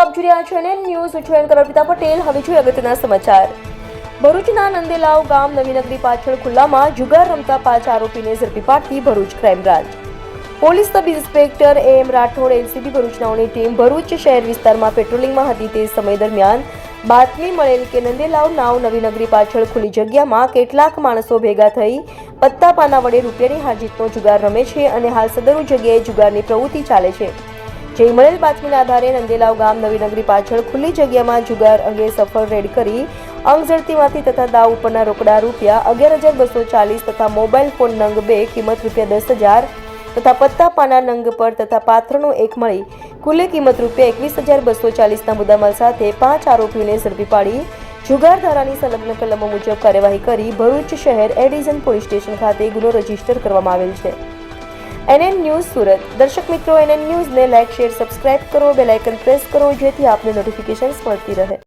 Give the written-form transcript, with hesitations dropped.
આપ જોઈ રહ્યા છો એનએન ન્યૂઝ. હું છું એન્કર અર્પિતા પટેલ. હવે જોઈએ અગત્યના સમાચાર. ભરૂચના નંદેલાવ ગામ નવીનગરી પાછળ ખુલ્લામાં જુગાર રમતા 5 આરોપીને ઝડપી પાડતી Bharuch crime branch. Police sub inspector M Rathod LCB ભરૂચનાઓની ટીમ ભરૂચ શહેર વિસ્તારમાં પેટ્રોલિંગમાં હતી. તે સમય દરમિયાન બાતમી મળેલ કે નંદેલાવ નાવ નવીનગરી પાછળ ખુલ્લી જગ્યામાં કેટલાક માણસો ભેગા થઈ પત્તા પાના વડે રૂપિયાની હારજીતનો જુગાર રમે છે અને હાલ સદરુ જગ્યાએ જુગારની પ્રવૃત્તિ ચાલે છે. જે મળેલ બાતમીના આધારે નંદેલાવ ગામ નવીનગરી પાછળ ખુલ્લી જગ્યામાં જુગાર અંગે સફળ રેડ કરી અંગ ઝડતીમાંથી તથા દાવ ઉપરના રોકડા રૂપિયા 11,240 તથા મોબાઈલ ફોન નંગ 2 કિંમત રૂપિયા 10,000 તથા પત્તા પાના નંગ પર તથા પાત્રનો એક મળી કુલે કિંમત રૂપિયા 21,240ના મુદ્દામાલ સાથે 5 આરોપીઓને ઝડપી પાડી જુગાર ધારાની સંલગ્ન કલમો મુજબ કાર્યવાહી કરી ભરૂચ શહેર એ ડિવિઝન પોલીસ સ્ટેશન ખાતે ગુનો રજીસ્ટર કરવામાં આવેલ છે. NN news Surat. દર્શક મિત્રો, એનએન ન્યૂઝને લાઇક, શેર, સબસ્ક્રાઇબ કરો, બેલ આઇકન પ્રેસ કરો જેથી આપને નોટિફિકેશન્સ મળતી રહે.